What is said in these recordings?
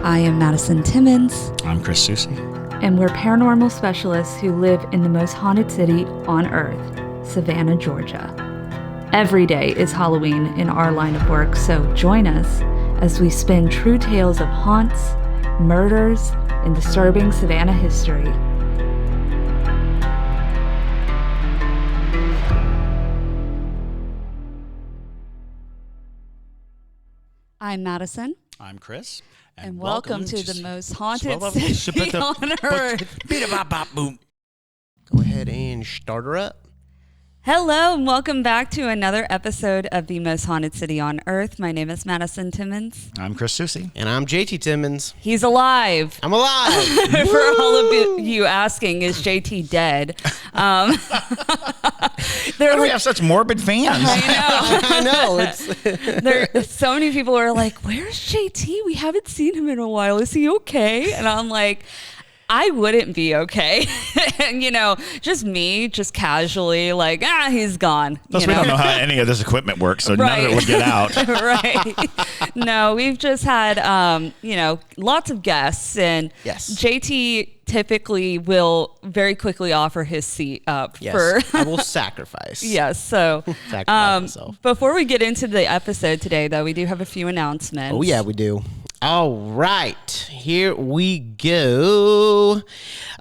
I am Madison Timmons. I'm Chris Soucy. And we're paranormal specialists who live in the most haunted city on earth, Savannah, Georgia. Every day is Halloween in our line of work, so join us as we spin true tales of haunts, murders, and disturbing Savannah history. I'm Madison. I'm Chris. And welcome to the most haunted city on earth. Go ahead and start her up. Hello, and welcome back to another episode of the most haunted city on earth. My name is Madison Timmons. I'm Chris Soucy. And I'm JT Timmons. He's alive. I'm alive. For all of you asking, is JT dead? Why do we have such morbid fans? I know. It's So many people are like, where's JT? We haven't seen him in a while. Is he okay? And I'm like, I wouldn't be okay. And, just me, just casually like, he's gone. Plus, we don't know how any of this equipment works, so none of it would get out. Right. No, we've just had, lots of guests. And yes. JT typically will very quickly offer his seat up. Yes, I will sacrifice. Yes. So sacrifice myself. Before we get into the episode today, though, we do have a few announcements. Oh, yeah, we do. All right, here we go.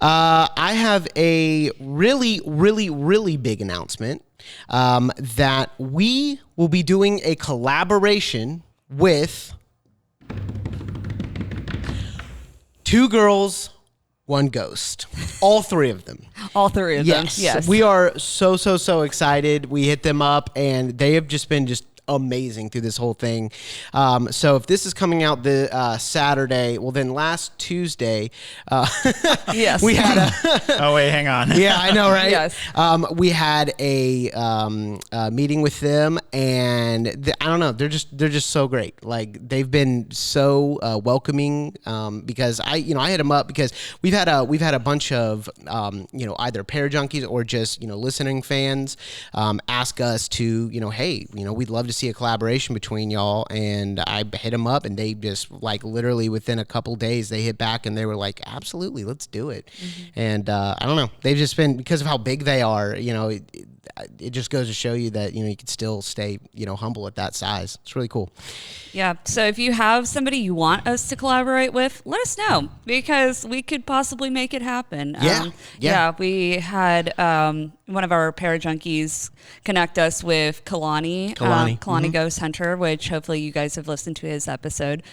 I have a really big announcement that we will be doing a collaboration with Two Girls, One Ghost. All three of them. All three of them, yes. We are so excited. We hit them up, and they have just been amazing through this whole thing. So if this is coming out the Saturday, well then last Tuesday, yes, we had oh wait, hang on. Yeah, I know, right? Yes. We had a meeting with them, and I don't know, they're just so great. Like, they've been so welcoming, because I hit them up because we've had a bunch of either parajunkies or just listening fans ask us to hey, we'd love to see a collaboration between y'all, and I hit them up, and they just literally within a couple days they hit back and they were like, absolutely, let's do it. Mm-hmm. And I don't know, they've just been, because of how big they are, it just goes to show you that you can still stay humble at that size. It's really cool. Yeah. So if you have somebody you want us to collaborate with, let us know, because we could possibly make it happen. Yeah. We had one of our parajunkies connect us with Kalani mm-hmm. Ghost Hunter, which hopefully you guys have listened to his episode.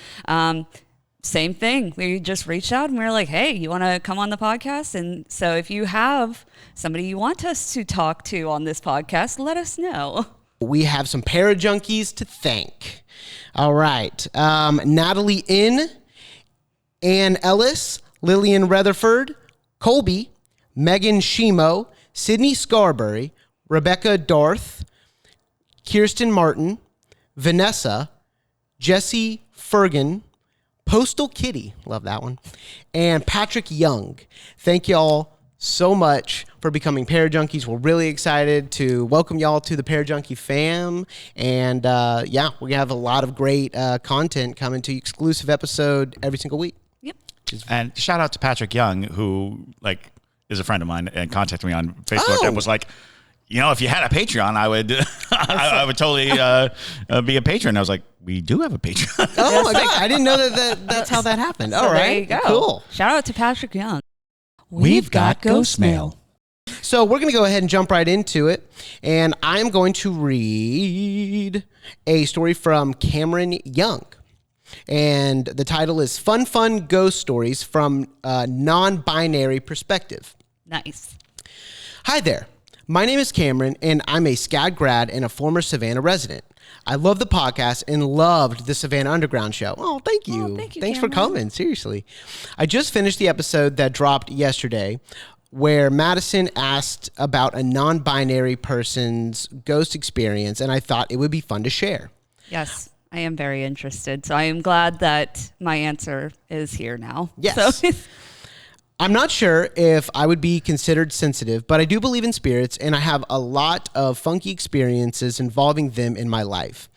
Same thing. We just reached out and we were like, hey, you want to come on the podcast? And so if you have somebody you want us to talk to on this podcast, let us know. We have some parajunkies to thank. All right. Natalie N., Ann Ellis, Lillian Rutherford, Colby, Megan Shimo, Sydney Scarberry, Rebecca Darth, Kirsten Martin, Vanessa, Jesse Fergan, Postal Kitty, love that one, and Patrick Young. Thank y'all so much for becoming Parajunkies. We're really excited to welcome y'all to the Parajunkie fam, and we're gonna have a lot of great content coming to exclusive episode every single week. Yep. And shout out to Patrick Young, who is a friend of mine and contacted me on Facebook and was like, if you had a Patreon, I would I would totally be a patron. I was like, we do have a Patreon. Oh my God, I didn't know that's how that happened. All right, there you go. Cool. Shout out to Patrick Young. We've got Ghostmail. So we're going to go ahead and jump right into it, and I'm going to read a story from Cameron Young. And the title is Fun Ghost Stories from a Non-Binary Perspective. Nice. Hi there. My name is Cameron, and I'm a SCAD grad and a former Savannah resident. I love the podcast and loved the Savannah Underground show. Oh, thank you. Oh, thank you, Thanks Cameron. for coming. Seriously. I just finished the episode that dropped yesterday where Madison asked about a non-binary person's ghost experience, and I thought it would be fun to share. Yes, I am very interested. So I am glad that my answer is here now. Yes. So I'm not sure if I would be considered sensitive, but I do believe in spirits, and I have a lot of funky experiences involving them in my life.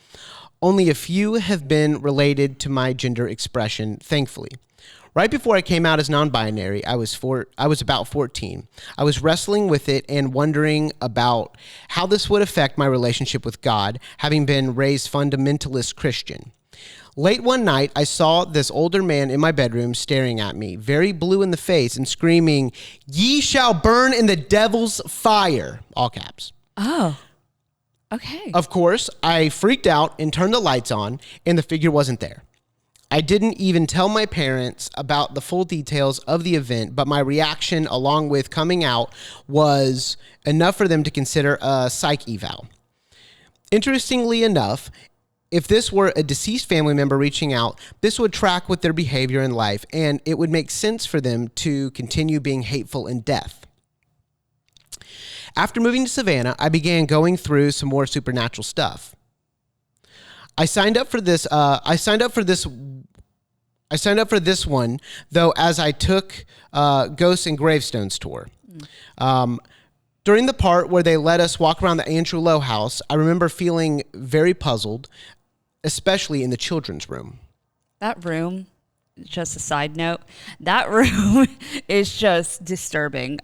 Only a few have been related to my gender expression, thankfully. Right before I came out as non-binary, I was about 14. I was wrestling with it and wondering about how this would affect my relationship with God, having been raised fundamentalist Christian. Late one night, I saw this older man in my bedroom staring at me, very blue in the face, and screaming, "Ye shall burn in the devil's fire," all caps. Oh, okay. Of course, I freaked out and turned the lights on, and the figure wasn't there. I didn't even tell my parents about the full details of the event, but my reaction, along with coming out, was enough for them to consider a psych eval. Interestingly enough, if this were a deceased family member reaching out, this would track with their behavior in life, and it would make sense for them to continue being hateful in death. After moving to Savannah, I began going through some more supernatural stuff. I signed up for this one, though, as I took Ghosts and Gravestones tour. During the part where they let us walk around the Andrew Lowe house, I remember feeling very puzzled, especially in the children's room. That room, just a side note, that room is just disturbing.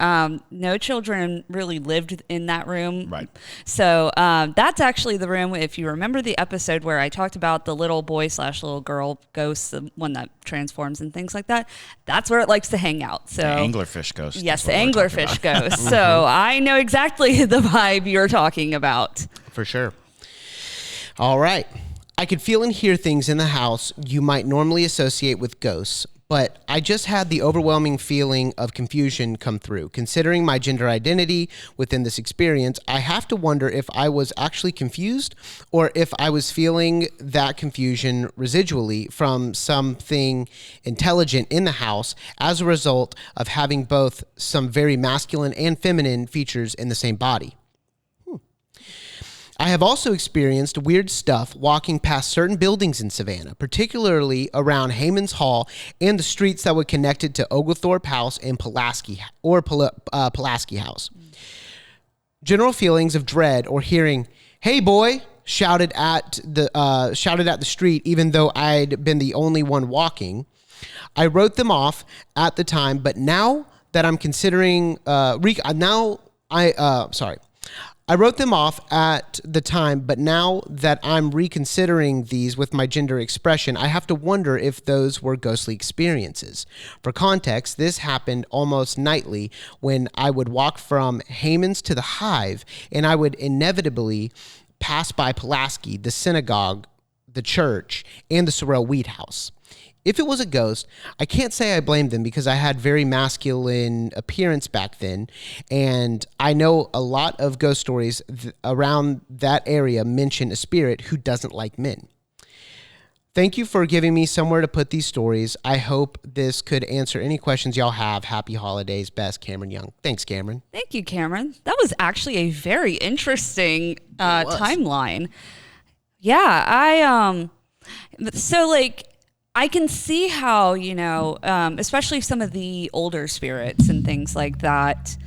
No children really lived in that room. Right. So that's actually the room, if you remember the episode where I talked about the little boy / little girl ghost, the one that transforms and things like that, that's where it likes to hang out. So The anglerfish ghost. Yes, the anglerfish ghost. So I know exactly the vibe you're talking about. For sure. All right. I could feel and hear things in the house you might normally associate with ghosts, but I just had the overwhelming feeling of confusion come through. Considering my gender identity within this experience, I have to wonder if I was actually confused or if I was feeling that confusion residually from something intelligent in the house as a result of having both some very masculine and feminine features in the same body. I have also experienced weird stuff walking past certain buildings in Savannah, particularly around Hayman's Hall and the streets that would connect it to Oglethorpe House and Pulaski House. General feelings of dread or hearing "Hey boy" shouted at the street, even though I'd been the only one walking. I wrote them off at the time, but now that I'm considering I wrote them off at the time, but now that I'm reconsidering these with my gender expression, I have to wonder if those were ghostly experiences. For context, this happened almost nightly when I would walk from Hayman's to the Hive, and I would inevitably pass by Pulaski, the synagogue, the church, and the Sorrel Weed House. If it was a ghost, I can't say I blame them because I had very masculine appearance back then, and I know a lot of ghost stories around that area mention a spirit who doesn't like men. Thank you for giving me somewhere to put these stories. I hope this could answer any questions y'all have. Happy holidays. Best, Cameron Young. Thanks, Cameron. Thank you, Cameron. That was actually a very interesting timeline. Yeah, I can see how, especially some of the older spirits and things like that,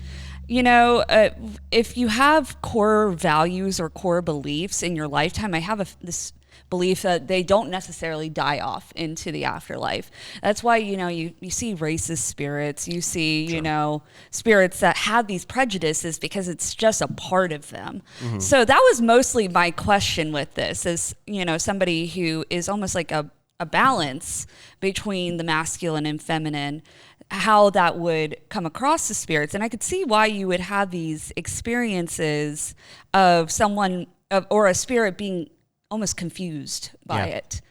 if you have core values or core beliefs in your lifetime, I have this belief that they don't necessarily die off into the afterlife. That's why, you see racist spirits, you see, sure. Spirits that have these prejudices because it's just a part of them. Mm-hmm. So that was mostly my question with this is, somebody who is almost like a balance between the masculine and feminine, how that would come across the spirits. And I could see why you would have these experiences of someone or a spirit being almost confused by it.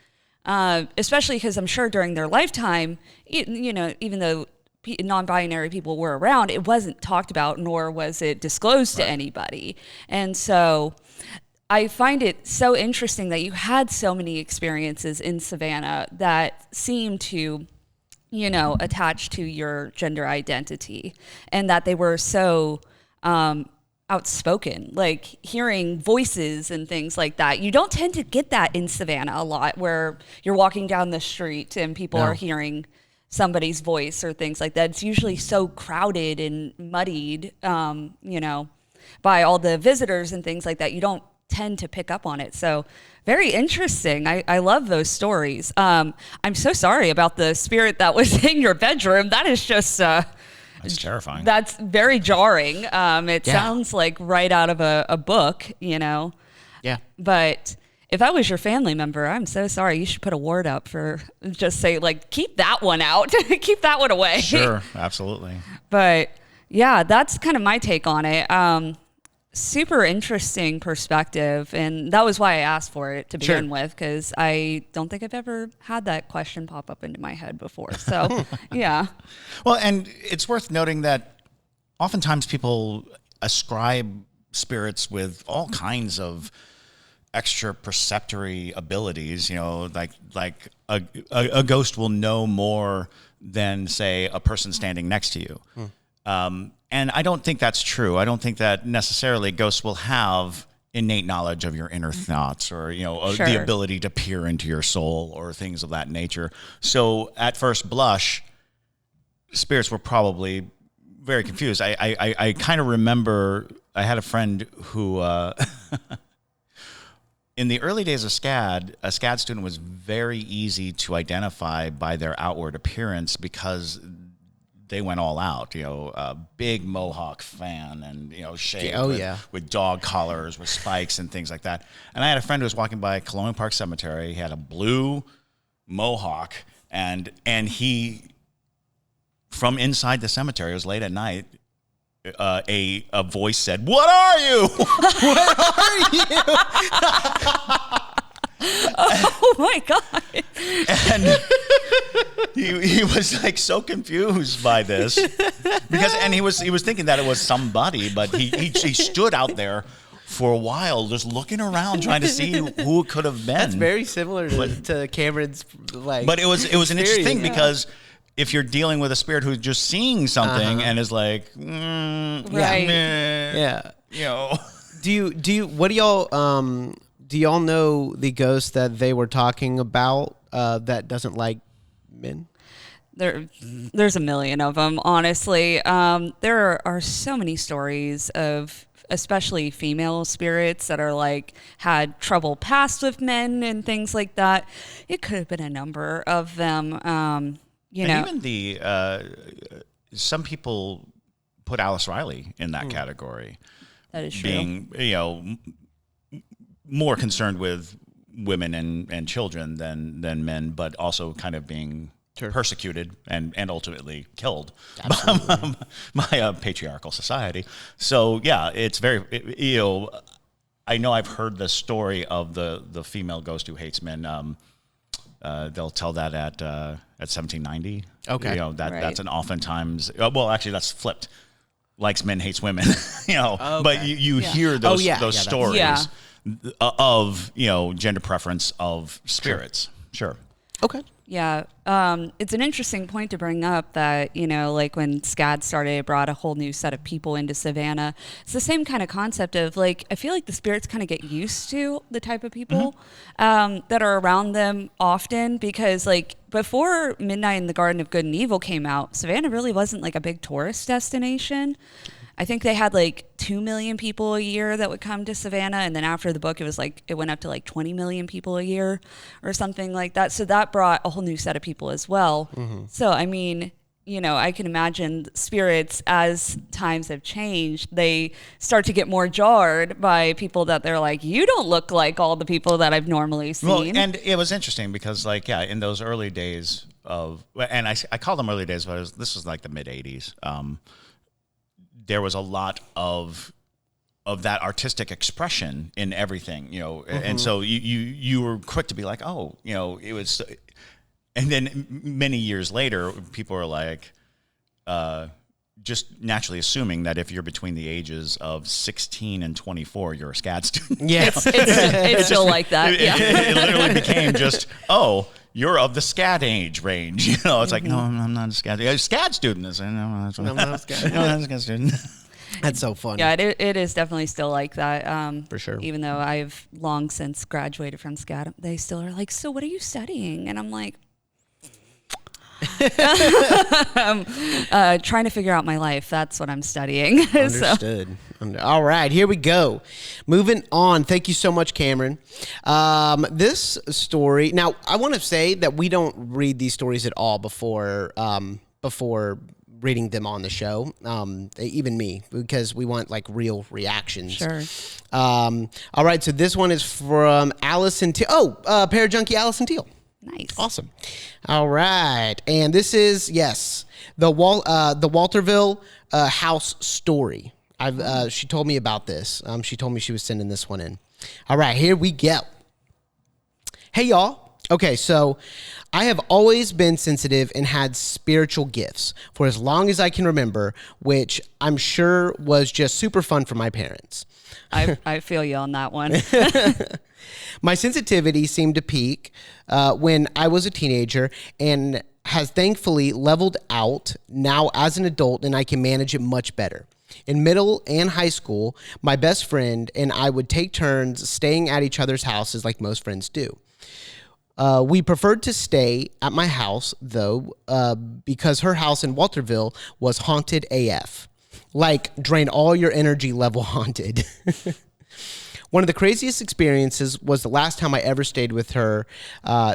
Especially because I'm sure during their lifetime, even though non-binary people were around, it wasn't talked about, nor was it disclosed to anybody. And so I find it so interesting that you had so many experiences in Savannah that seem to, attach to your gender identity, and that they were so outspoken, like hearing voices and things like that. You don't tend to get that in Savannah a lot, where you're walking down the street and people are hearing somebody's voice or things like that. It's usually so crowded and muddied, by all the visitors and things like that. You don't tend to pick up on it. So very interesting. I love those stories. I'm so sorry about the spirit that was in your bedroom. That is just That's terrifying. that's very jarring. It sounds like right out of a book, you know. Yeah. But if I was your family member, I'm so sorry. You should put a word up for, just say, like, keep that one out. Keep that one away. Sure, absolutely. But yeah, that's kind of my take on it. Super interesting perspective. And that was why I asked for it to begin with, because I don't think I've ever had that question pop up into my head before. So, yeah. Well, and it's worth noting that oftentimes people ascribe spirits with all kinds of extra perceptory abilities, you know, like a ghost will know more than, say, a person standing next to you. And I don't think that's true. I don't think that necessarily ghosts will have innate knowledge of your inner thoughts, or, you know, the ability to peer into your soul, or things of that nature. So at first blush, spirits were probably very confused. I kind of remember I had a friend who in the early days of SCAD, a SCAD student was very easy to identify by their outward appearance, because they went all out, you know, a big mohawk fan, and, you know, shaved with dog collars with spikes and things like that. And I had a friend who was walking by Colonial Park Cemetery. He had a blue mohawk, and he, from inside the cemetery, it was late at night, a voice said, "What are you? What are you?" Oh my God. And he was like so confused by this, because, and he was thinking that it was somebody, but he stood out there for a while just looking around trying to see who it could have been. That's very similar to Cameron's, like. But it was an interesting thing, because if you're dealing with a spirit who's just seeing something and is like, Right. Yeah. You know. Do y'all know the ghost that they were talking about that doesn't like men? There's a million of them, honestly. There are so many stories of especially female spirits that are like had trouble past with men and things like that. It could have been a number of them. You know, even some people put Alice Riley in that category. That is true. Being, you know, more concerned with women and children than men, but also kind of being persecuted and ultimately killed by a patriarchal society. So yeah, it's very, you know, I know I've heard the story of the female ghost who hates men. They'll tell that at 1790. Okay. You know, that's an oftentimes, well, actually that's flipped. Likes men, hates women, you know, but you hear those stories of, you know, gender preference of spirits. Sure. Okay. Yeah. It's an interesting point to bring up that, you know, like when SCAD started, it brought a whole new set of people into Savannah. It's the same kind of concept of, like, I feel like the spirits kind of get used to the type of people that are around them often, because, like, before Midnight in the Garden of Good and Evil came out, Savannah really wasn't like a big tourist destination. I think they had like 2 million people a year that would come to Savannah. And then after the book, it went up to like 20 million people a year or something like that. So that brought a whole new set of people as well. So, I mean, you know, I can imagine spirits, as times have changed, they start to get more jarred by people that they're like, you don't look like all the people that I've normally seen. Well, and it was interesting because, like, yeah, in those early days of, and I call them early days, but this was like the mid 80s. There was a lot of that artistic expression in everything, you know, and so you were quick to be like, oh, you know, it was, and then many years later, people are like, just naturally assuming that if you're between the ages of 16 and 24, you're a SCAD student. Yes, it's still like that. It literally became just, oh, you're of the SCAD age range. You know, it's like, no, I'm not a SCAD. SCAD student is, no, that's what I'm not a SCAD. No, I'm not a SCAD student. That's so funny. Yeah, it is definitely still like that. For sure. Even though I've long since graduated from SCAD, they still are like, so what are you studying? And I'm like, Trying to figure out my life. That's what I'm studying. So, Understood. All right, here we go. Moving on. Thank you so much, Cameron. This story. Now, I want to say that we don't read these stories at all before reading them on the show. Even me, because we want like real reactions. sure. All right, so this one is from Allison Teal. Parajunkie Allison Teal. Nice. Awesome. All right, and this is the Walterville house story. She told me about this. She told me she was sending this one in. All right, here we go. Hey, y'all. Okay, so I have always been sensitive and had spiritual gifts for as long as I can remember, which I'm sure was just super fun for my parents. I feel you on that one. My sensitivity seemed to peak when I was a teenager and has thankfully leveled out now as an adult, and I can manage it much better. In middle and high school, my best friend and I would take turns staying at each other's houses like most friends do. We preferred to stay at my house, though, because her house in Walterville was haunted AF. Like, drain all your energy level haunted. One of the craziest experiences was the last time I ever stayed with her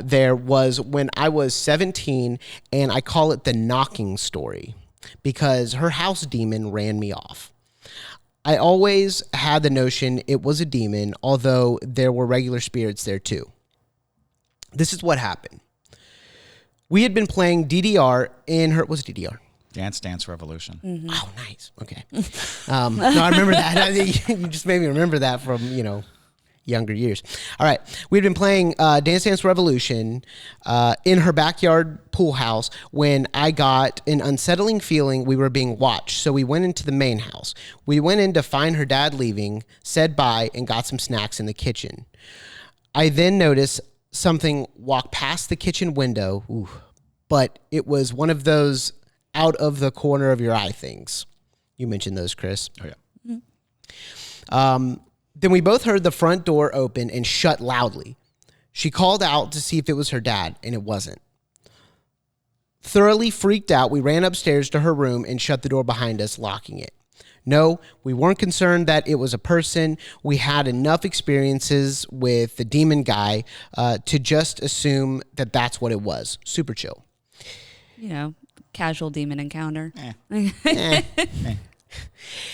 there was when I was 17, and I call it the knocking story because her house demon ran me off. I always had the notion it was a demon, although there were regular spirits there too. This is what happened. We had been playing DDR in her... What's DDR? Dance Revolution. Mm-hmm. Oh, nice. Okay. No, I remember that. You just made me remember that from, younger years. All right. We'd been playing Dance Revolution in her backyard pool house when I got an unsettling feeling we were being watched. So we went into the main house. We went in to find her dad leaving, said bye, and got some snacks in the kitchen. I then noticed something walk past the kitchen window, but it was one of those out of the corner of your eye things. You mentioned those, Chris. Oh, yeah. Mm-hmm. Then we both heard the front door open and shut loudly. She called out to see if it was her dad, and it wasn't. Thoroughly freaked out, we ran upstairs to her room and shut the door behind us, locking it. No, we weren't concerned that it was a person. We had enough experiences with the demon guy to just assume that that's what it was. Super chill. Casual demon encounter.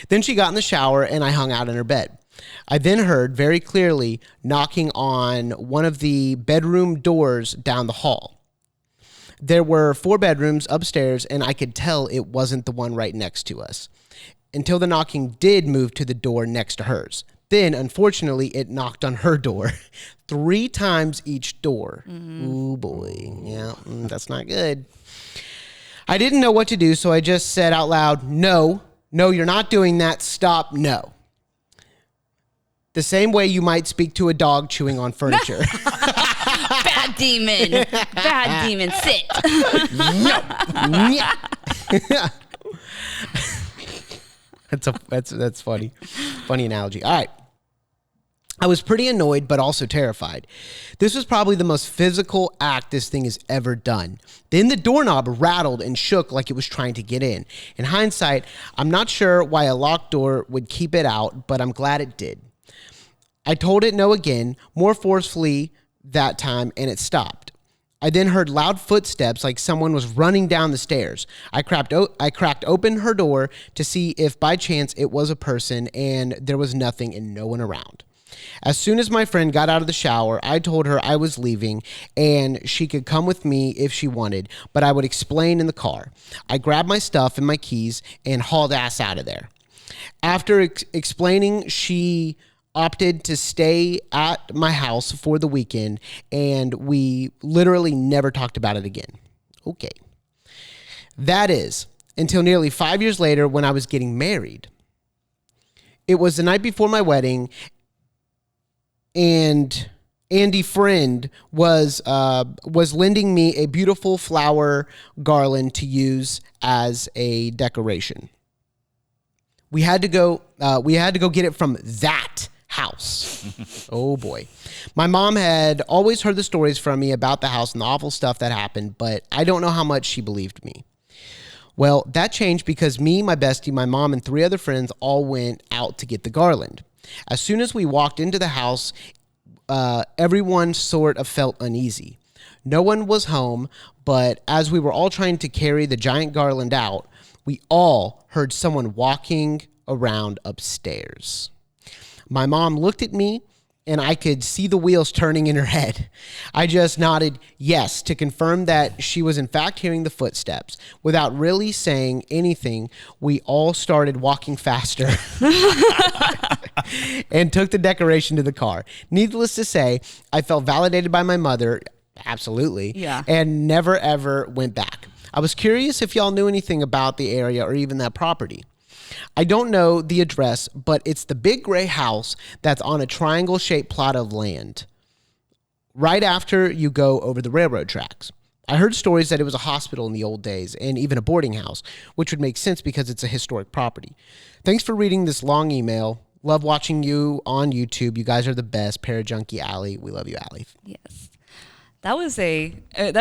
Then she got in the shower and I hung out in her bed. I then heard very clearly knocking on one of the bedroom doors down the hall. There were 4 bedrooms upstairs and I could tell it wasn't the one right next to us until the knocking did move to the door next to hers. Then, unfortunately, it knocked on her door 3 times each door. Mm-hmm. Ooh, boy. Yeah, that's not good. I didn't know what to do, so I just said out loud, no, you're not doing that. Stop, no. The same way you might speak to a dog chewing on furniture. Bad demon. Bad demon, sit. No. That's funny. Funny analogy. All right. I was pretty annoyed, but also terrified. This was probably the most physical act this thing has ever done. Then the doorknob rattled and shook like it was trying to get in. In hindsight, I'm not sure why a locked door would keep it out, but I'm glad it did. I told it no again, more forcefully that time, and it stopped. I then heard loud footsteps like someone was running down the stairs. I cracked open her door to see if by chance it was a person, and there was nothing and no one around. As soon as my friend got out of the shower, I told her I was leaving and she could come with me if she wanted, but I would explain in the car. I grabbed my stuff and my keys and hauled ass out of there. After explaining, she opted to stay at my house for the weekend, and we literally never talked about it again. Okay. That is, until nearly 5 years later when I was getting married. It was the night before my wedding, and Andy friend was lending me a beautiful flower garland to use as a decoration. We had to go get it from that house. Oh boy. My mom had always heard the stories from me about the house and the awful stuff that happened, but I don't know how much she believed me. Well, that changed because me, my bestie, my mom, and 3 other friends all went out to get the garland. As soon as we walked into the house, everyone sort of felt uneasy. No one was home, but as we were all trying to carry the giant garland out, we all heard someone walking around upstairs. My mom looked at me, and I could see the wheels turning in her head. I just nodded yes to confirm that she was in fact hearing the footsteps. Without really saying anything, we all started walking faster and took the decoration to the car. Needless to say, I felt validated by my mother, absolutely, and never ever went back. I was curious if y'all knew anything about the area or even that property. I don't know the address, but it's the big gray house that's on a triangle-shaped plot of land right after you go over the railroad tracks. I heard stories that it was a hospital in the old days and even a boarding house, which would make sense because it's a historic property. Thanks for reading this long email. Love watching you on YouTube. You guys are the best. Parajunkie Allie. We love you, Allie. Yes. That's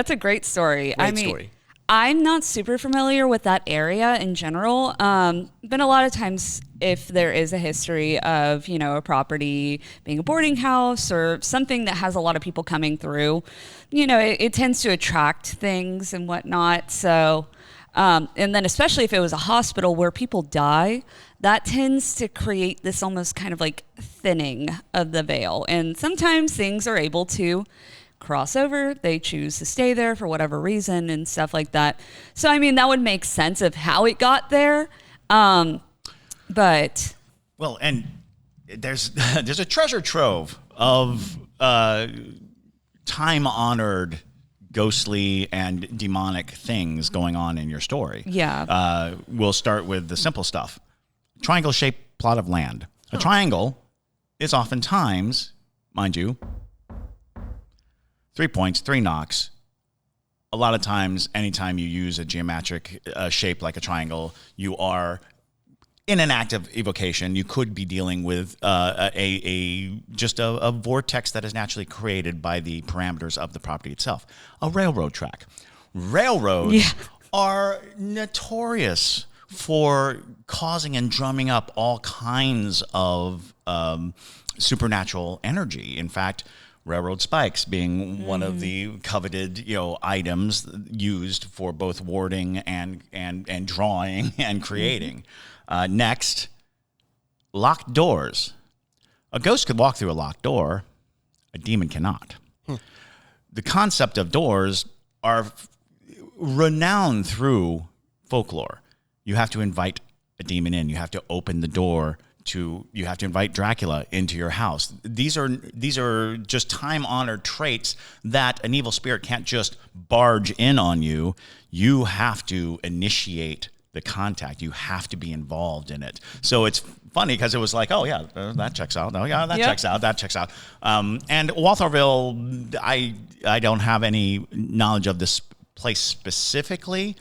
a great story. Great story. I'm not super familiar with that area in general. But a lot of times if there is a history of, a property being a boarding house or something that has a lot of people coming through, it tends to attract things and whatnot. So, and then especially if it was a hospital where people die, that tends to create this almost kind of like thinning of the veil. And sometimes things are able to cross over. They choose to stay there for whatever reason and stuff like that. So, that would make sense of how it got there. But well, and there's a treasure trove of time-honored ghostly and demonic things going on in your story. Yeah. We'll start with the simple stuff. Triangle-shaped plot of land. A triangle is oftentimes, mind you, 3 points, 3 knocks. A lot of times, anytime you use a geometric shape like a triangle, you are in an act of evocation. You could be dealing with a vortex that is naturally created by the parameters of the property itself. A railroad track. Railroads are notorious for causing and drumming up all kinds of supernatural energy. In fact, railroad spikes being one of the coveted, items used for both warding and drawing and creating. Next, locked doors. A ghost could walk through a locked door. A demon cannot. The concept of doors are renowned through folklore. You have to invite a demon in. You have to open the door. You have to invite Dracula into your house. These are just time-honored traits that an evil spirit can't just barge in on you. You have to initiate the contact. You have to be involved in it. So it's funny because it was like, oh yeah, that checks out. Oh yeah, that checks out. That checks out. And Walthamville, I don't have any knowledge of this place specifically,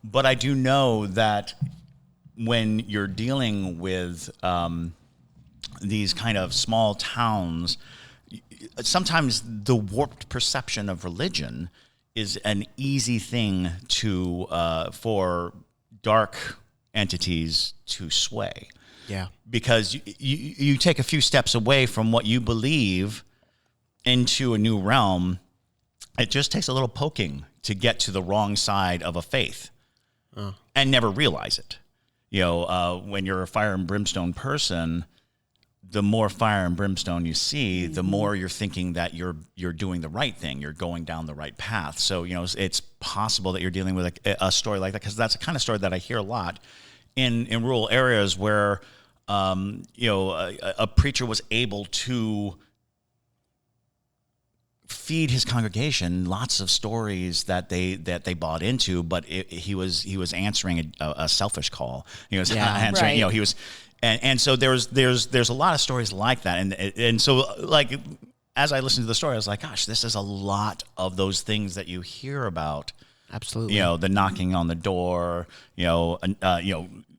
but I do know that when you're dealing with these kind of small towns, sometimes the warped perception of religion is an easy thing to for dark entities to sway. Yeah, because you take a few steps away from what you believe into a new realm. It just takes a little poking to get to the wrong side of a faith and never realize it. When you're a fire and brimstone person, the more fire and brimstone you see, the more you're thinking that you're doing the right thing. You're going down the right path. So, it's possible that you're dealing with a story like that, because that's the kind of story that I hear a lot in rural areas where, a preacher was able to feed his congregation lots of stories that they bought into, but he was answering a selfish call. He was answering, right. He was, and so there's a lot of stories like that, and so like as I listened to the story, I was like, gosh, this is a lot of those things that you hear about. Absolutely. The knocking on the door,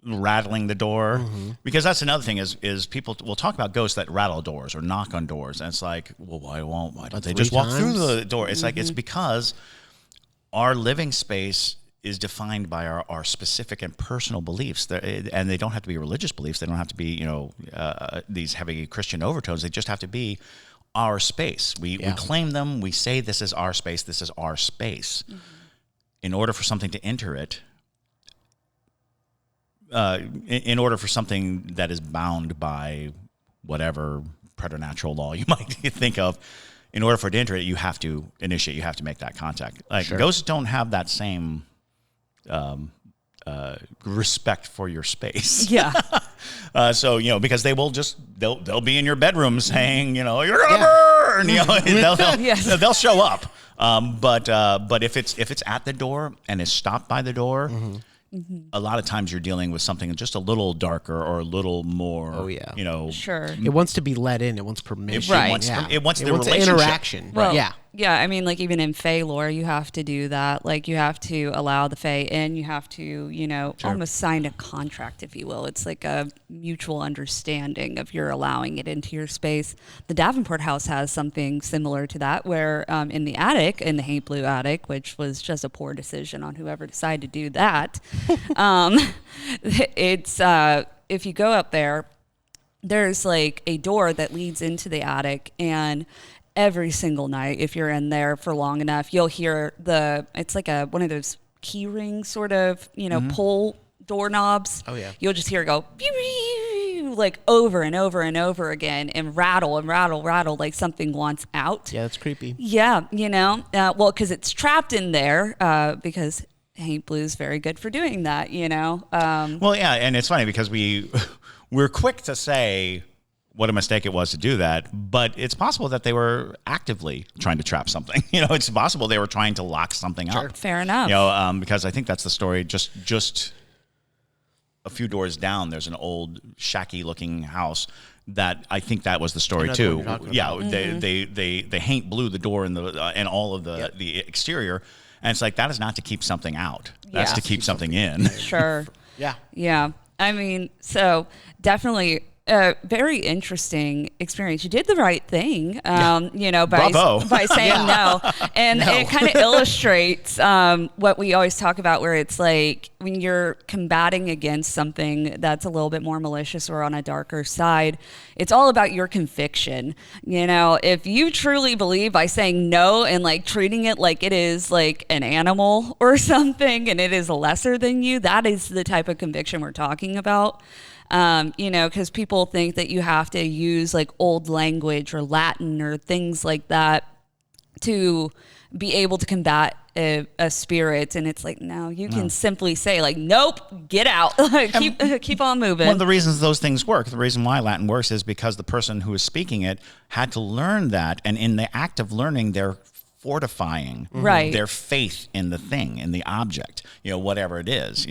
rattling the door, because that's another thing is people will talk about ghosts that rattle doors or knock on doors, and it's like, well, why don't they just walk through the door? It's like, it's because our living space is defined by our specific and personal beliefs, and they don't have to be religious beliefs. They don't have to be these heavy Christian overtones. They just have to be our space. We claim them. We say this is our space. This is our space. In order for something to enter it, in order for something that is bound by whatever preternatural law you might think of, in order for it to enter it, you have to initiate, you have to make that contact. Like ghosts don't have that same respect for your space. Yeah. So, because they will they'll be in your bedroom saying, you're gonna burn, they'll show up. But if it's at the door and is stopped by the door, a lot of times you're dealing with something just a little darker or a little more, Sure. It wants to be let in. It wants permission. Right. It wants the relationship. Interaction. Well, yeah. Yeah, I mean, like even in Fae lore, you have to do that. Like you have to allow the Fae in. You have to, almost sign a contract, if you will. It's like a mutual understanding of you're allowing it into your space. The Davenport house has something similar to that, where in the attic, in the Haint Blue attic, which was just a poor decision on whoever decided to do that. It's if you go up there, there's like a door that leads into the attic, and every single night, if you're in there for long enough, you'll hear it's like one of those key ring sort of, pull doorknobs. Oh, yeah. You'll just hear it go, pew, pew, like over and over and over again, and rattle, like something wants out. Yeah, that's creepy. Yeah, well, because it's trapped in there, because Haint Blue is very good for doing that, Well, yeah, and it's funny because we're quick to say what a mistake it was to do that, but it's possible that they were actively trying to trap something. It's possible they were trying to lock something up. Fair enough. Because I think that's the story. Just a few doors down, there's an old shacky-looking house that I think that was the story too. Yeah, they Haint Blue the door and and all of the exterior, and it's like that is not to keep something out. That's to keep something in. Sure. Yeah. Yeah. I mean, so definitely very interesting experience. You did the right thing, by saying no. And it kind of illustrates what we always talk about, where it's like when you're combating against something that's a little bit more malicious or on a darker side, it's all about your conviction. If you truly believe by saying no and like treating it like it is like an animal or something and it is lesser than you, that is the type of conviction we're talking about. Because people think that you have to use like old language or Latin or things like that to be able to combat a spirit. And it's like, no, you can simply say like, nope, get out. keep on moving. One of the reasons those things work, the reason why Latin works, is because the person who is speaking it had to learn that. And in the act of learning, they're fortifying their faith in the thing, in the object, whatever it is,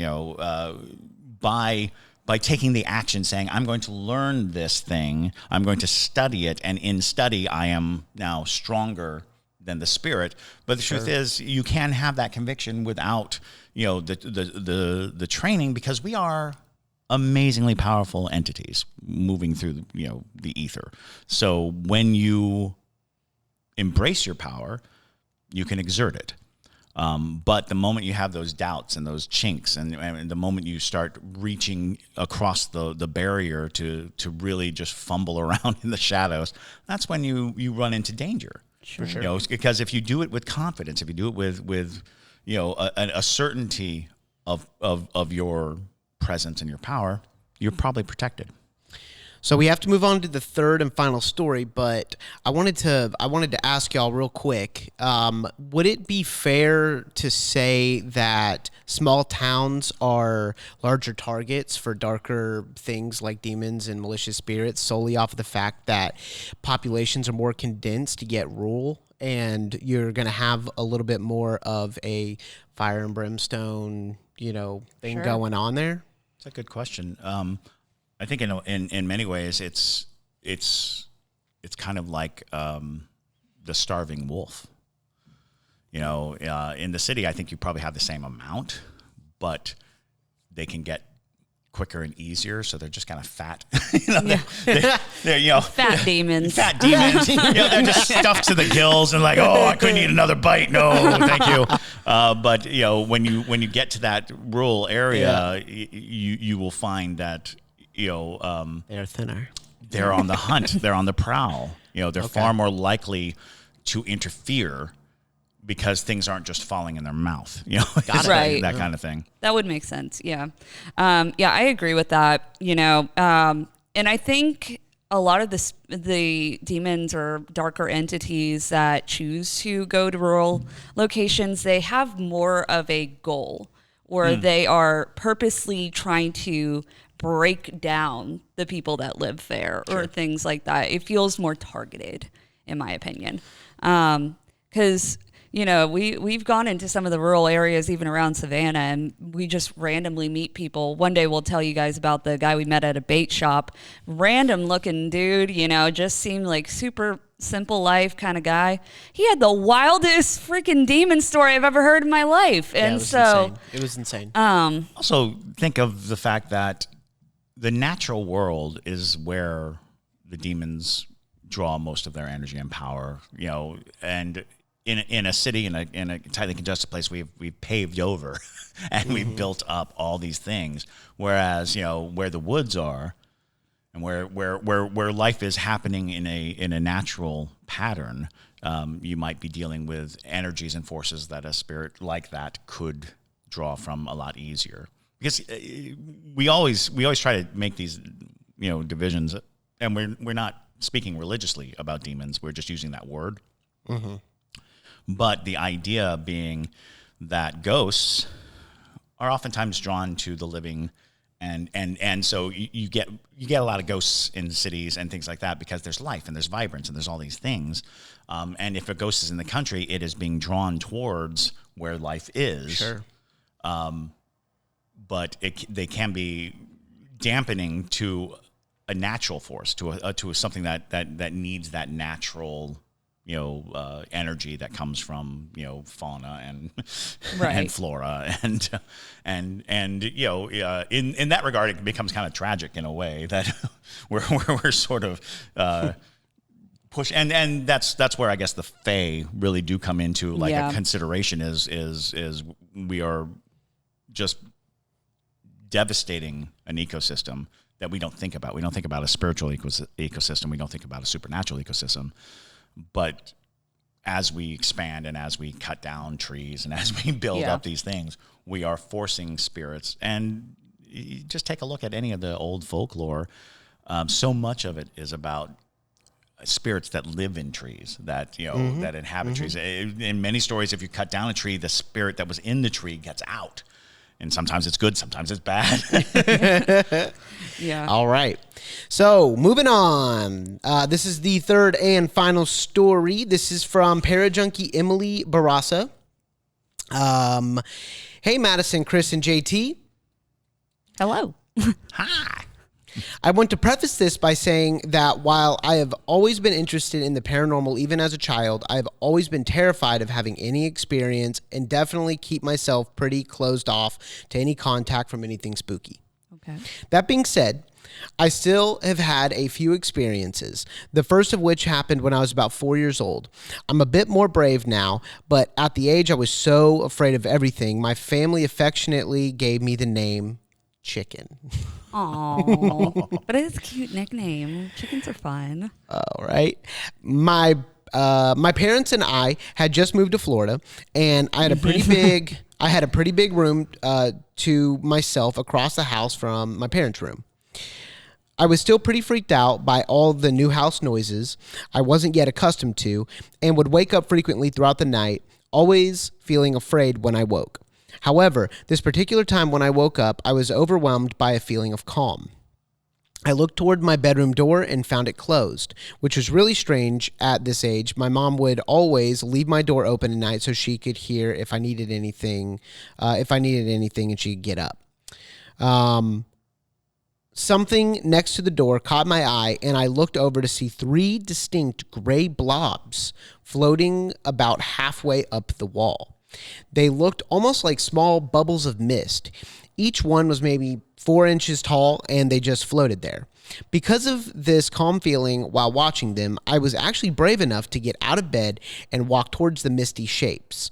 by taking the action, saying, I'm going to learn this thing, I'm going to study it, and in study, I am now stronger than the spirit. But the truth is, you can have that conviction without, the training, because we are amazingly powerful entities moving through, the ether. So when you embrace your power, you can exert it. But the moment you have those doubts and those chinks, and the moment you start reaching across the barrier to really just fumble around in the shadows, that's when you run into danger. Sure. Because if you do it with confidence, if you do it with a certainty of your presence and your power, you're probably protected. So we have to move on to the third and final story, but I wanted to ask y'all real quick, would it be fair to say that small towns are larger targets for darker things like demons and malicious spirits solely off of the fact that populations are more condensed, yet rural, and you're going to have a little bit more of a fire and brimstone, thing going on there? That's a good question. I think in many ways it's kind of like the starving wolf. In the city, I think you probably have the same amount, but they can get quicker and easier, so they're just kind of fat. They're Fat demons. Fat demons. They're just stuffed to the gills and like, oh, I couldn't eat another bite. No, thank you. But when you get to that rural area, you will find that they're thinner. They're on the hunt. They're on the prowl. They're far more likely to interfere because things aren't just falling in their mouth. Right. That kind of thing. That would make sense. Yeah. I agree with that. And I think a lot of the demons or darker entities that choose to go to rural locations, they have more of a goal, or they are purposely trying to break down the people that live there, or things like that. It feels more targeted, in my opinion. Because we've gone into some of the rural areas, even around Savannah, and we just randomly meet people. One day we'll tell you guys about the guy we met at a bait shop. Random looking dude, just seemed like super simple life kind of guy. He had the wildest freaking demon story I've ever heard in my life. And it was insane. Also, think of the fact that the natural world is where the demons draw most of their energy and power, and in a city, in a tightly congested place, we've paved over and we've built up all these things. Whereas, where the woods are and where life is happening in a natural pattern, you might be dealing with energies and forces that a spirit like that could draw from a lot easier. Because we always try to make these divisions, and we're not speaking religiously about demons. We're just using that word. Mm-hmm. But the idea being that ghosts are oftentimes drawn to the living, and so you get a lot of ghosts in cities and things like that because there's life and there's vibrance and there's all these things. And if a ghost is in the country, it is being drawn towards where life is. Sure. But they can be dampening to a natural force, to something that needs that natural energy that comes from fauna and flora and in that regard it becomes kind of tragic in a way that we're sort of push and that's where I guess the Fae really do come into a consideration is we are just devastating an ecosystem that we don't think about. We don't think about a spiritual ecosystem. We don't think about a supernatural ecosystem. But as we expand and as we cut down trees and as we build up these things, we are forcing spirits. And you just take a look at any of the old folklore. So much of it is about spirits that live in trees, that that inhabit trees. In many stories, if you cut down a tree, the spirit that was in the tree gets out. And sometimes it's good, sometimes it's bad. Yeah. All right. So moving on. This is the third and final story. This is from Parajunkie Emily Barassa. Hey, Madison, Chris, and JT. Hello. Hi. I want to preface this by saying that while I have always been interested in the paranormal, even as a child, I have always been terrified of having any experience and definitely keep myself pretty closed off to any contact from anything spooky. Okay. That being said, I still have had a few experiences, the first of which happened when I was about 4 years old. I'm a bit more brave now, but at the age I was so afraid of everything, my family affectionately gave me the name Chicken. Oh, but it's a cute nickname. Chickens are fun. All right. My parents and I had just moved to Florida, and I had a pretty big room to myself across the house from my parents' room. I was still pretty freaked out by all the new house noises I wasn't yet accustomed to, and would wake up frequently throughout the night, always feeling afraid when I woke. However, this particular time when I woke up, I was overwhelmed by a feeling of calm. I looked toward my bedroom door and found it closed, which was really strange at this age. My mom would always leave my door open at night so she could hear if I needed anything, and she could get up. Something next to the door caught my eye, and I looked over to see 3 distinct gray blobs floating about halfway up the wall. They looked almost like small bubbles of mist. Each one was maybe 4 inches tall, and they just floated there. Because of this calm feeling while watching them, I was actually brave enough to get out of bed and walk towards the misty shapes.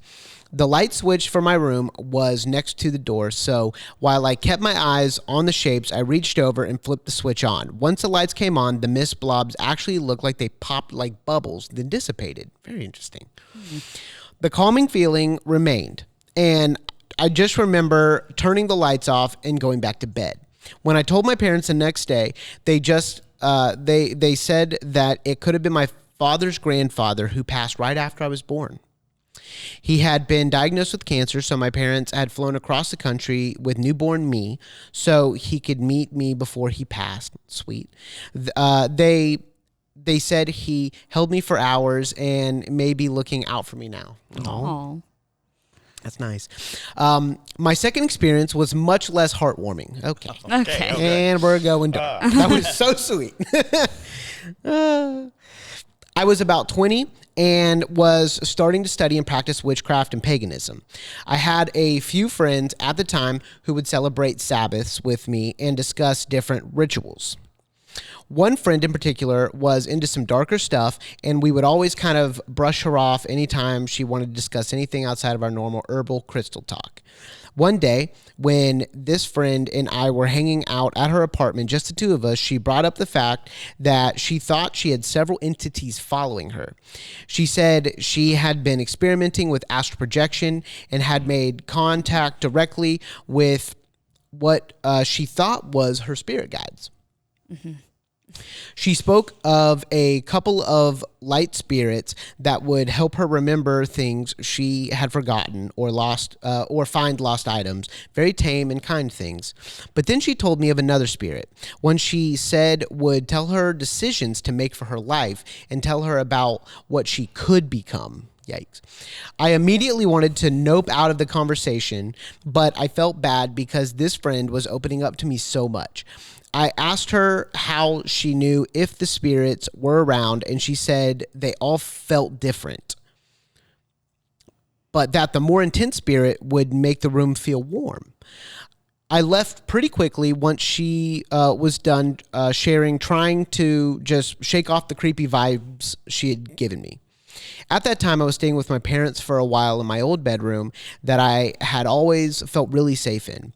The light switch for my room was next to the door, so while I kept my eyes on the shapes, I reached over and flipped the switch on. Once the lights came on, the mist blobs actually looked like they popped like bubbles, then dissipated. Very interesting. The calming feeling remained, and I just remember turning the lights off and going back to bed. When I told my parents the next day, they said that it could have been my father's grandfather who passed right after I was born. He had been diagnosed with cancer, so my parents had flown across the country with newborn me so he could meet me before he passed. Sweet. They said he held me for hours and may be looking out for me now. Oh. That's nice. My second experience was much less heartwarming. Okay. And we're going dark. That was so sweet. I was about 20 and was starting to study and practice witchcraft and paganism. I had a few friends at the time who would celebrate Sabbaths with me and discuss different rituals. One friend in particular was into some darker stuff, and we would always kind of brush her off anytime she wanted to discuss anything outside of our normal herbal crystal talk. One day, when this friend and I were hanging out at her apartment, just the two of us, she brought up the fact that she thought she had several entities following her. She said she had been experimenting with astral projection and had made contact directly with what she thought was her spirit guides. Mm-hmm. She spoke of a couple of light spirits that would help her remember things she had forgotten or lost, or find lost items, very tame and kind things. But then she told me of another spirit, one she said would tell her decisions to make for her life and tell her about what she could become. Yikes. I immediately wanted to nope out of the conversation, but I felt bad because this friend was opening up to me so much. I asked her how she knew if the spirits were around, and she said they all felt different, but that the more intense spirit would make the room feel warm. I left pretty quickly once she was done sharing, trying to just shake off the creepy vibes she had given me. At that time, I was staying with my parents for a while in my old bedroom that I had always felt really safe in.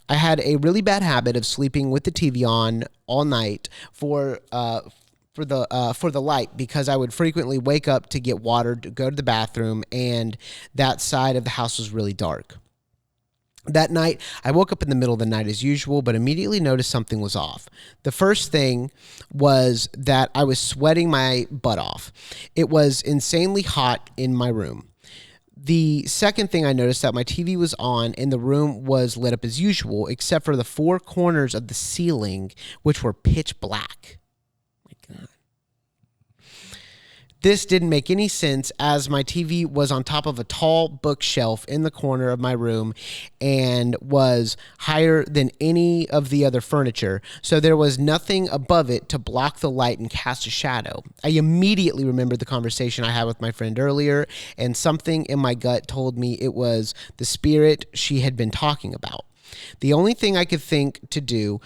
I had a really bad habit of sleeping with the TV on all night for the light, because I would frequently wake up to get water, to go to the bathroom, and that side of the house was really dark. That night, I woke up in the middle of the night as usual, but immediately noticed something was off. The first thing was that I was sweating my butt off. It was insanely hot in my room. The second thing I noticed that my TV was on and the room was lit up as usual, except for the 4 corners of the ceiling, which were pitch black. My God. This didn't make any sense, as my TV was on top of a tall bookshelf in the corner of my room and was higher than any of the other furniture, so there was nothing above it to block the light and cast a shadow. I immediately remembered the conversation I had with my friend earlier, and something in my gut told me it was the spirit she had been talking about. The only thing I could think to do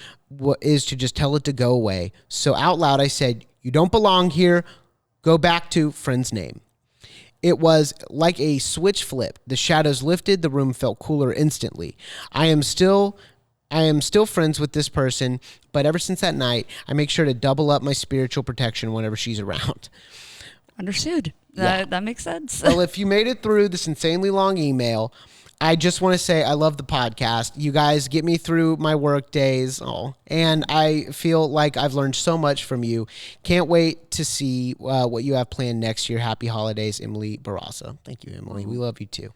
is to just tell it to go away. So out loud I said, "You don't belong here. Go back to friend's name." It was like a switch flipped. The shadows lifted. The room felt cooler instantly. I am still friends with this person, but ever since that night, I make sure to double up my spiritual protection whenever she's around. Understood. Yeah. That makes sense. Well, if you made it through this insanely long email, I just want to say I love the podcast. You guys get me through my work days. And I feel like I've learned so much from you. Can't wait to see what you have planned next year. Happy holidays, Emily Barasa. Thank you, Emily. We love you too.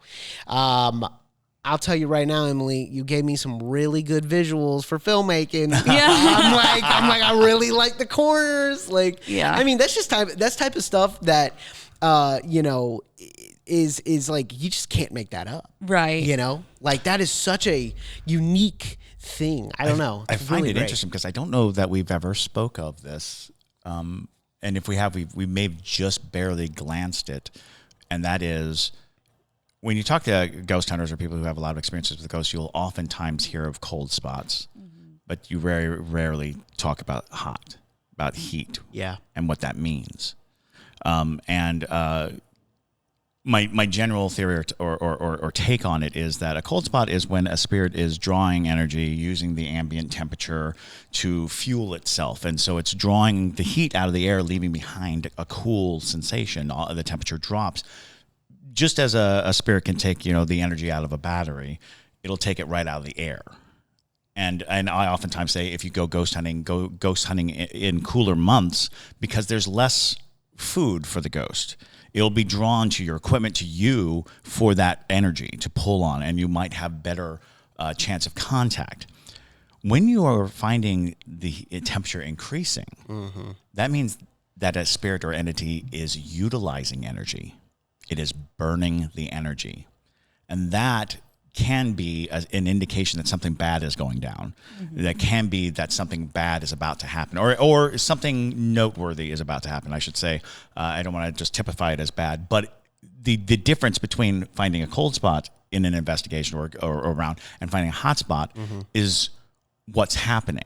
I'll tell you right now, Emily, you gave me some really good visuals for filmmaking. Yeah. I'm like, I really like the corners. Like, yeah. I mean, that's type of stuff that, is like, you just can't make that up. Right. Like, that is such a unique thing. I don't know. I find it interesting because I don't know that we've ever spoke of this. And if we have, we may have just barely glanced it. And that is, when you talk to ghost hunters or people who have a lot of experiences with ghosts, you'll oftentimes hear of cold spots, but you very rarely talk about heat, and what that means. My general theory or take on it is that a cold spot is when a spirit is drawing energy using the ambient temperature to fuel itself. And so it's drawing the heat out of the air, leaving behind a cool sensation. The temperature drops. Just as a spirit can take, the energy out of a battery, it'll take it right out of the air. And I oftentimes say if you go ghost hunting in cooler months because there's less food for the ghost. It'll be drawn to your equipment, to you, for that energy to pull on, and you might have better chance of contact. When you are finding the temperature increasing, that means that a spirit or entity is utilizing energy. It is burning the energy. And that can be an indication that something bad is going down. That can be that something bad is about to happen, or something noteworthy is about to happen, I should say. I don't want to just typify it as bad, but the difference between finding a cold spot in an investigation or around and finding a hot spot is what's happening.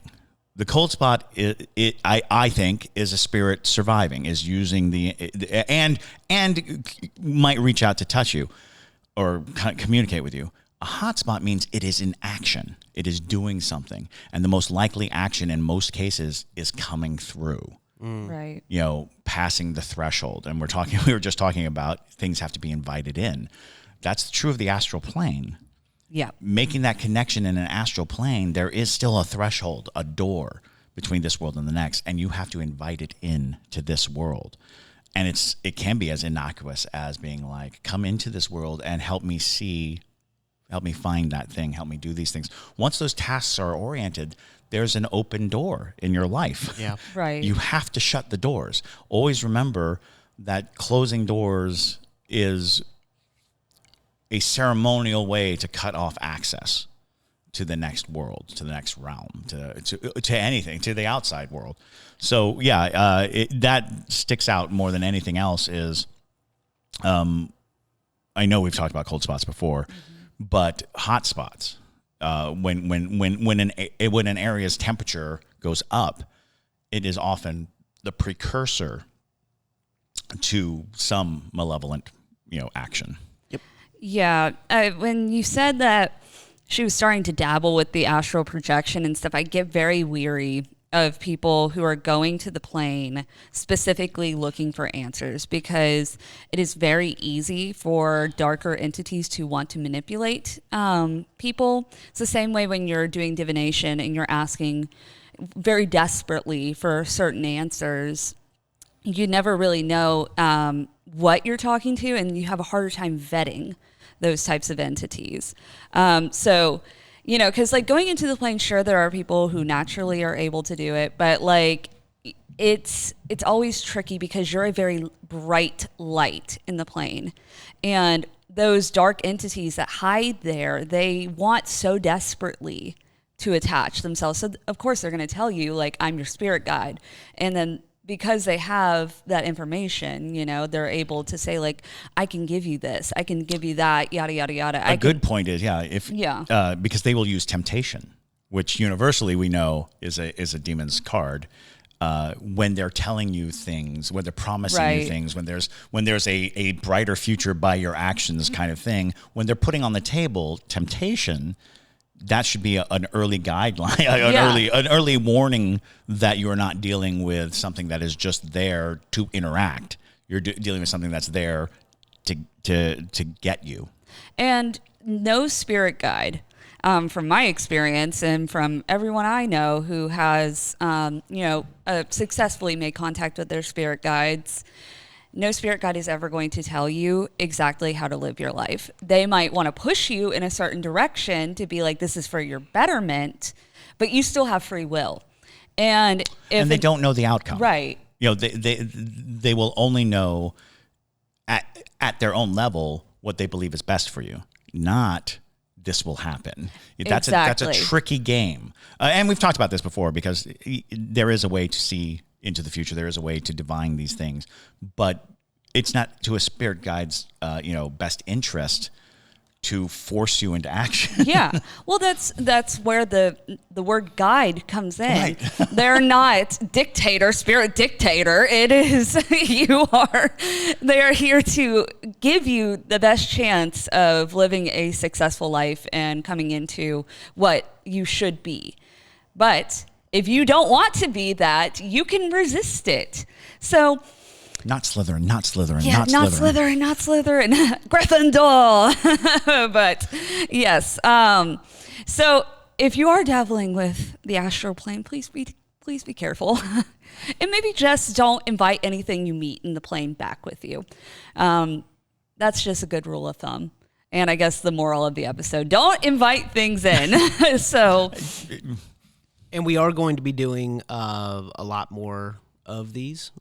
The cold spot, I think, is a spirit surviving, is using and might reach out to touch you or communicate with you. A hotspot means it is in action. It is doing something. And the most likely action in most cases is coming through. Right. Passing the threshold. And we were just talking about things have to be invited in. That's true of the astral plane. Yeah. Making that connection in an astral plane, there is still a threshold, a door between this world and the next, and you have to invite it in to this world. And it can be as innocuous as being like, come into this world and help me find that thing, help me do these things. Once those tasks are oriented, there's an open door in your life. Yeah. Right. You have to shut the doors. Always remember that closing doors is a ceremonial way to cut off access to the next world, to the next realm, to anything, to the outside world. So that sticks out more than anything else is, I know we've talked about cold spots before, but hot spots, when an area's temperature goes up, it is often the precursor to some malevolent, action. Yep. Yeah. When you said that she was starting to dabble with the astral projection and stuff, I get very weary of people who are going to the plane specifically looking for answers, because it is very easy for darker entities to want to manipulate people. It's the same way when you're doing divination and you're asking very desperately for certain answers. You never really know what you're talking to, and you have a harder time vetting those types of entities. Because going into the plane, sure, there are people who naturally are able to do it, but it's always tricky because you're a very bright light in the plane, and those dark entities that hide there, they want so desperately to attach themselves. So of course they're going to tell you I'm your spirit guide, and then because they have that information, they're able to say I can give you this, I can give you that, yada, yada, yada. A good point is, because they will use temptation, which universally we know is a demon's card. When they're telling you things, when they're promising you things, when there's a brighter future by your actions kind of thing, when they're putting on the table temptation, that should be an early guideline, an early warning that you're not dealing with something that is just there to interact. You're dealing with something that's there to get you. And no spirit guide, from my experience and from everyone I know who has, successfully made contact with their spirit guides, no spirit guide is ever going to tell you exactly how to live your life. They might want to push you in a certain direction to be this is for your betterment, but you still have free will. And they don't know the outcome. Right. They will only know at their own level what they believe is best for you, not this will happen. That's a tricky game. And we've talked about this before, because there is a way to see into the future. There is a way to divine these things, but it's not to a spirit guide's, best interest to force you into action. Yeah. Well, that's where the word guide comes in. Right. They're not spirit dictator. It is they are here to give you the best chance of living a successful life and coming into what you should be. But if you don't want to be that, you can resist it. So Not Slytherin, not Slytherin, yeah, not Slytherin. Not Slytherin, Gryffindor. But yes, so if you are dabbling with the astral plane, please be careful, and maybe just don't invite anything you meet in the plane back with you. That's just a good rule of thumb. And I guess the moral of the episode: don't invite things in. So, And we are going to be doing a lot more of these.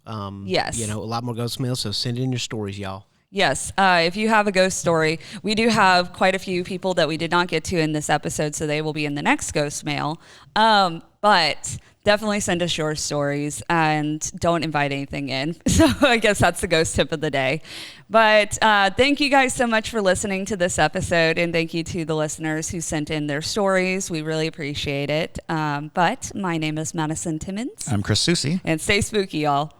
Yes. A lot more ghost mail. So send in your stories, y'all. yes, if you have a ghost story, we do have quite a few people that we did not get to in this episode, so they will be in the next ghost mail. But definitely send us your stories and don't invite anything in. So I guess that's the ghost tip of the day. But thank you guys so much for listening to this episode, and thank you to the listeners who sent in their stories. We really appreciate it. But my name is Madison Timmons. I'm Chris Susi. And stay spooky, y'all.